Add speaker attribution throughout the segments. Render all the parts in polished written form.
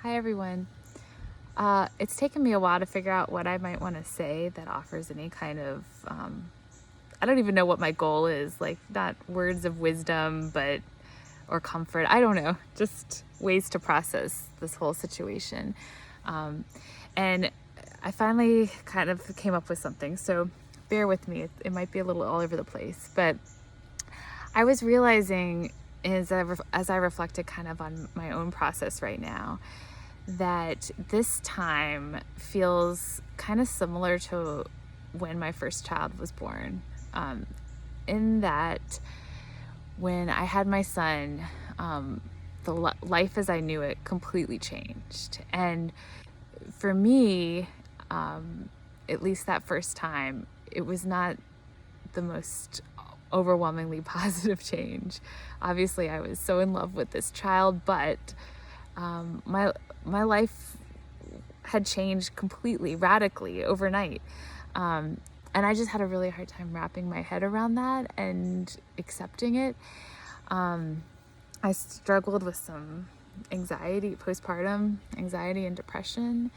Speaker 1: Hi everyone. It's taken me a while to figure out what I might want to say that offers any kind of, I don't even know what my goal is, like not words of wisdom, or comfort. I don't know, just ways to process this whole situation. Um, and I finally kind of came up with something, so bear with me. It might be a little all over the place, but I was realizing as I reflected kind of on my own process right now, that this time feels kind of similar to when my first child was born. In that, when I had my son, life as I knew it completely changed. And for me, at least that first time, it was not the most overwhelmingly positive change. Obviously, I was so in love with this child, but my life had changed completely, radically overnight. And I just had a really hard time wrapping my head around that and accepting it. I struggled with some anxiety, postpartum anxiety and depression,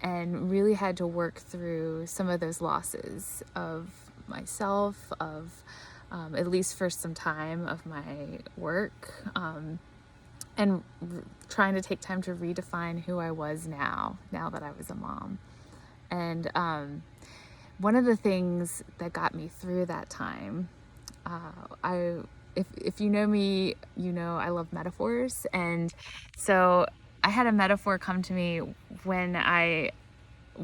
Speaker 1: and really had to work through some of those losses of myself, of at least for some time, of my work, and trying to take time to redefine who I was now that I was a mom. And one of the things that got me through that time, if you know me, you know I love metaphors. And so I had a metaphor come to me when I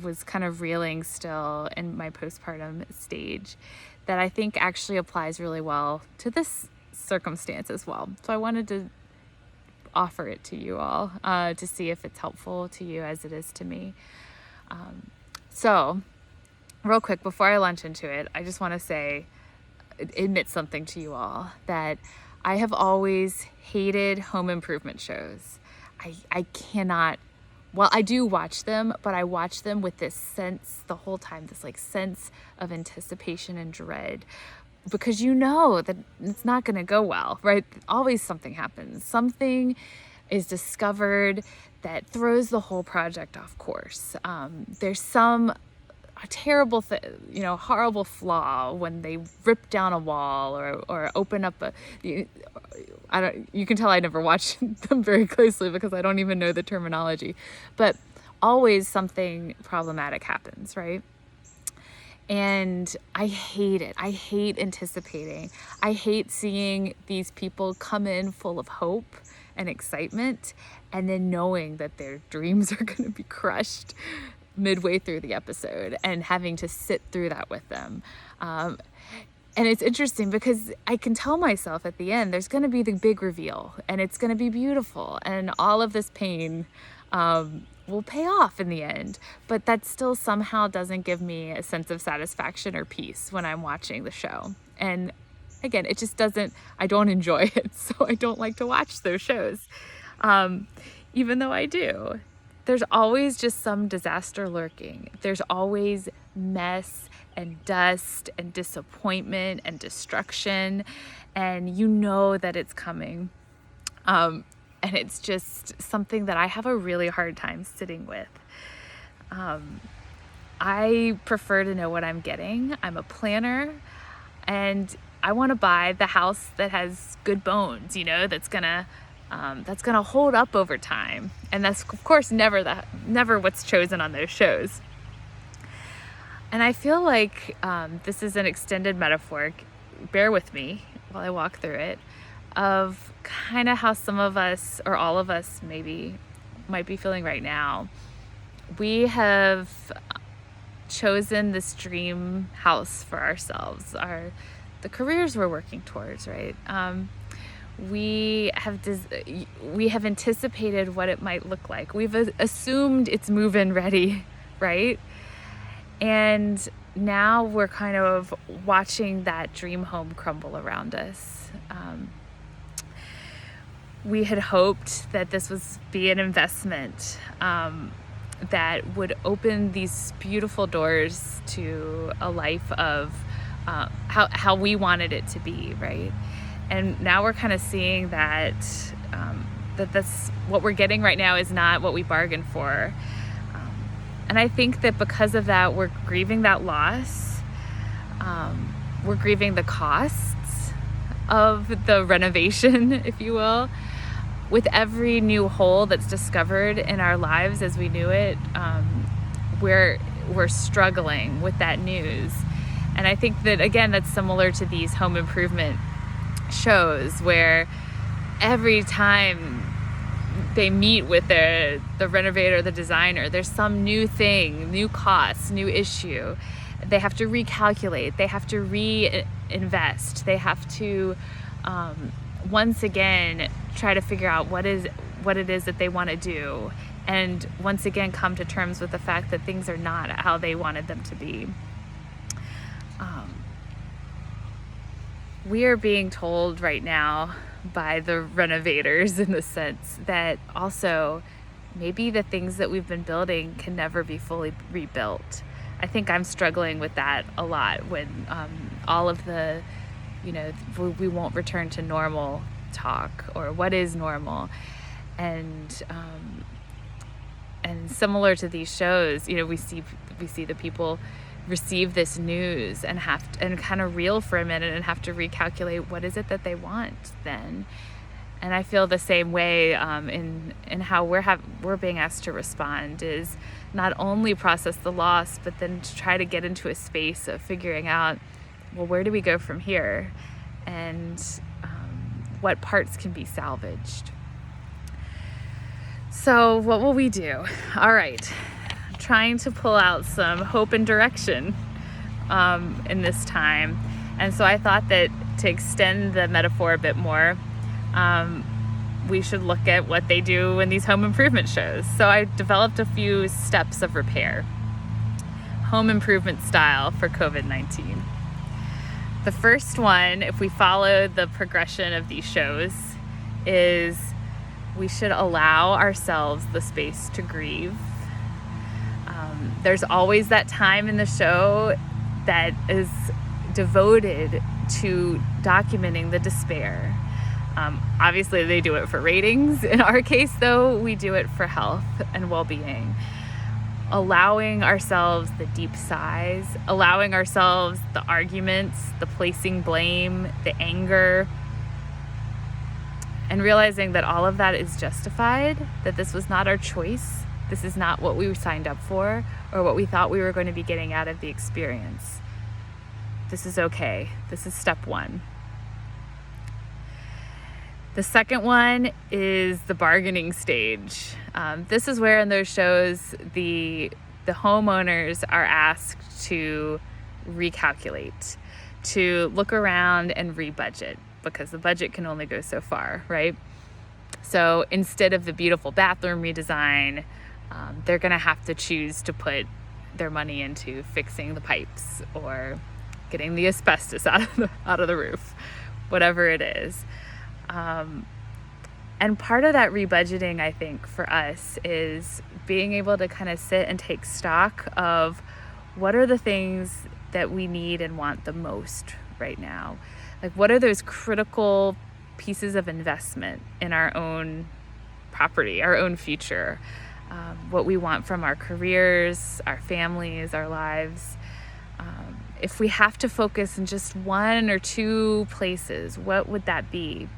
Speaker 1: was kind of reeling still in my postpartum stage that I think actually applies really well to this circumstance as well. So I wanted to offer it to you all to see if it's helpful to you as it is to me. So real quick, before I launch into it, I just want to admit something to you all, that I have always hated home improvement shows. I cannot, well, I do watch them, but I watch them with this sense the whole time, this like sense of anticipation and dread, because you know that it's not going to go well, right? Always something happens. Something is discovered that throws the whole project off course. There's a terrible horrible flaw when they rip down a wall or open up you can tell I never watched them very closely because I don't even know the terminology, but always something problematic happens, right? And I hate it. I hate anticipating. I hate seeing these people come in full of hope and excitement and then knowing that their dreams are going to be crushed midway through the episode and having to sit through that with them. And it's interesting because I can tell myself at the end, there's going to be the big reveal and it's going to be beautiful and all of this pain will pay off in the end. But that still somehow doesn't give me a sense of satisfaction or peace when I'm watching the show. And again, it just doesn't, I don't enjoy it. So I don't like to watch those shows, even though I do. There's always just some disaster lurking. There's always mess and dust and disappointment and destruction. And you know that it's coming. And it's just something that I have a really hard time sitting with. I prefer to know what I'm getting. I'm a planner and I want to buy the house that has good bones, that's gonna hold up over time. And that's of course never what's chosen on those shows. And I feel like this is an extended metaphor, bear with me while I walk through it, of kind of how some of us, or all of us maybe, might be feeling right now. We have chosen this dream house for ourselves, the careers we're working towards, right? We have anticipated what it might look like. We've assumed it's move-in ready, right? And now we're kind of watching that dream home crumble around us. We had hoped that this would be an investment that would open these beautiful doors to a life of how we wanted it to be, right? And now we're kind of seeing that that's what we're getting right now is not what we bargained for. And I think that because of that, we're grieving that loss. We're grieving the costs of the renovation, if you will. With every new hole that's discovered in our lives as we knew it, we're struggling with that news. And I think that, again, that's similar to these home improvement shows, where every time they meet with the renovator, the designer, there's some new thing, new cost, new issue. They have to recalculate, they have to reinvest, they have to once again try to figure out what it is that they want to do, and once again come to terms with the fact that things are not how they wanted them to be. We are being told right now by the renovators, in the sense that also maybe the things that we've been building can never be fully rebuilt. I think I'm struggling with that a lot when all of the, we won't return to normal talk, or what is normal. And similar to these shows, we see the people receive this news and kind of reel for a minute and have to recalculate what is it that they want then. And I feel the same way in how we're being asked to respond, is not only process the loss, but then to try to get into a space of figuring out, well, where do we go from here, and what parts can be salvaged. So what will we do? All right, trying to pull out some hope and direction in this time. And so I thought that to extend the metaphor a bit more, we should look at what they do in these home improvement shows. So I developed a few steps of repair, home improvement style, for COVID-19. The first one, if we follow the progression of these shows, is we should allow ourselves the space to grieve. There's always that time in the show that is devoted to documenting the despair. Obviously, they do it for ratings. In our case, though, we do it for health and well-being. Allowing ourselves the deep sighs, allowing ourselves the arguments, the placing blame, the anger, and realizing that all of that is justified, that this was not our choice. This is not what we signed up for or what we thought we were going to be getting out of the experience. This is okay. This is step one. The second one is the bargaining stage. This is where in those shows the homeowners are asked to recalculate, to look around and rebudget, because the budget can only go so far, right? So instead of the beautiful bathroom redesign, they're gonna have to choose to put their money into fixing the pipes or getting the asbestos out of the roof, whatever it is. And part of that rebudgeting, I think, for us is being able to kind of sit and take stock of what are the things that we need and want the most right now. Like, what are those critical pieces of investment in our own property, our own future, what we want from our careers, our families, our lives. If we have to focus in just one or two places, what would that be?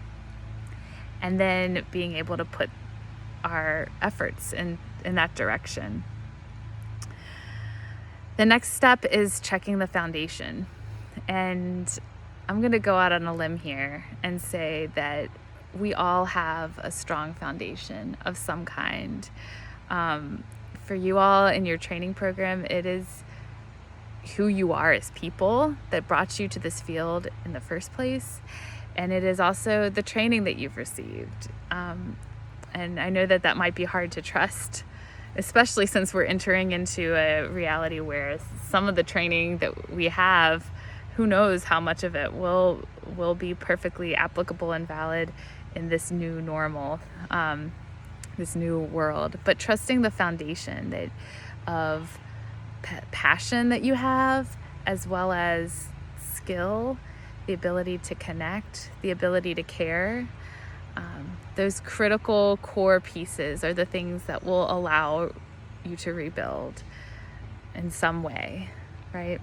Speaker 1: And then being able to put our efforts in that direction. The next step is checking the foundation. And I'm going to go out on a limb here and say that we all have a strong foundation of some kind. For you all in your training program, it is who you are as people that brought you to this field in the first place. And it is also the training that you've received. And I know that might be hard to trust, especially since we're entering into a reality where some of the training that we have, who knows how much of it will be perfectly applicable and valid in this new normal, this new world. But trusting the foundation that of passion that you have, as well as skill, the ability to connect, the ability to care, those critical core pieces are the things that will allow you to rebuild in some way, right?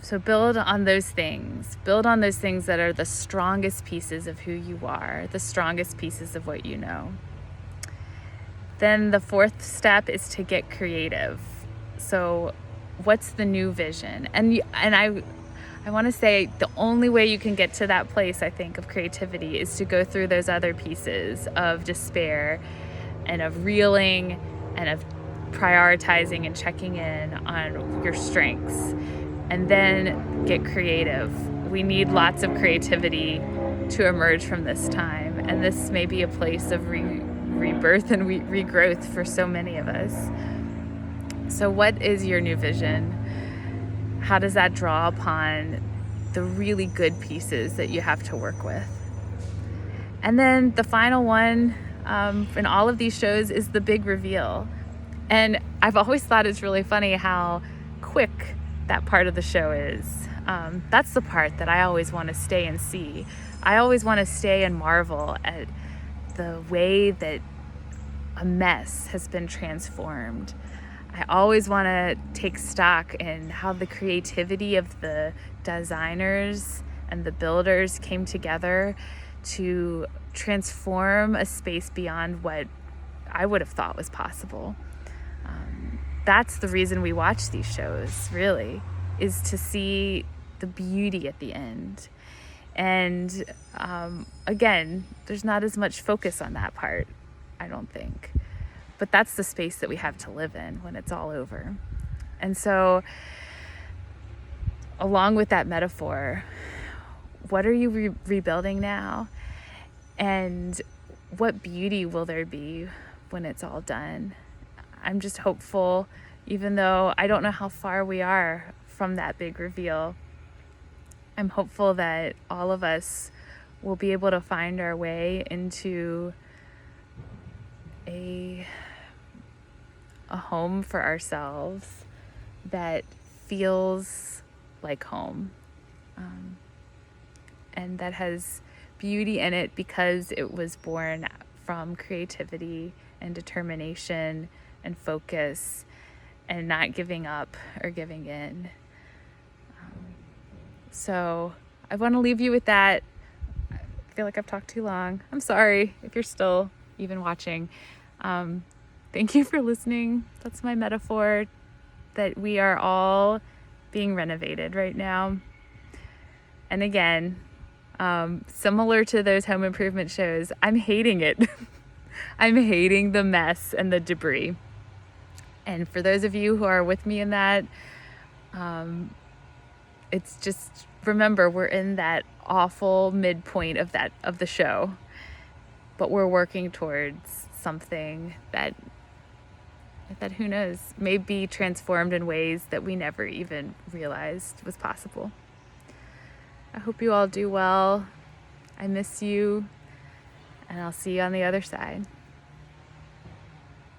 Speaker 1: So build on those things. Build on those things that are the strongest pieces of who you are, the strongest pieces of what you know. Then the fourth step is to get creative. So what's the new vision? And I want to say the only way you can get to that place, I think, of creativity is to go through those other pieces of despair and of reeling and of prioritizing and checking in on your strengths, and then get creative. We need lots of creativity to emerge from this time, and this may be a place of rebirth and regrowth for so many of us. So what is your new vision? How does that draw upon the really good pieces that you have to work with? And then the final one in all of these shows is the big reveal. And I've always thought it's really funny how quick that part of the show is. That's the part that I always want to stay and see. I always want to stay and marvel at the way that a mess has been transformed. I always want to take stock in how the creativity of the designers and the builders came together to transform a space beyond what I would have thought was possible. That's the reason we watch these shows, really, is to see the beauty at the end. And again, there's not as much focus on that part, I don't think. But that's the space that we have to live in when it's all over. And so, along with that metaphor, what are you rebuilding now? And what beauty will there be when it's all done? I'm just hopeful, even though I don't know how far we are from that big reveal. I'm hopeful that all of us will be able to find our way into a home for ourselves that feels like home, and that has beauty in it because it was born from creativity and determination and focus and not giving up or giving in. So I want to leave you with that. I feel like I've talked too long. I'm sorry if you're still even watching. Thank you for listening. That's my metaphor, that we are all being renovated right now. And again, similar to those home improvement shows, I'm hating it. I'm hating the mess and the debris. And for those of you who are with me in that, it's just, remember, we're in that awful midpoint of the show, but we're working towards something that who knows, may be transformed in ways that we never even realized was possible. I hope you all do well. I miss you, and I'll see you on the other side.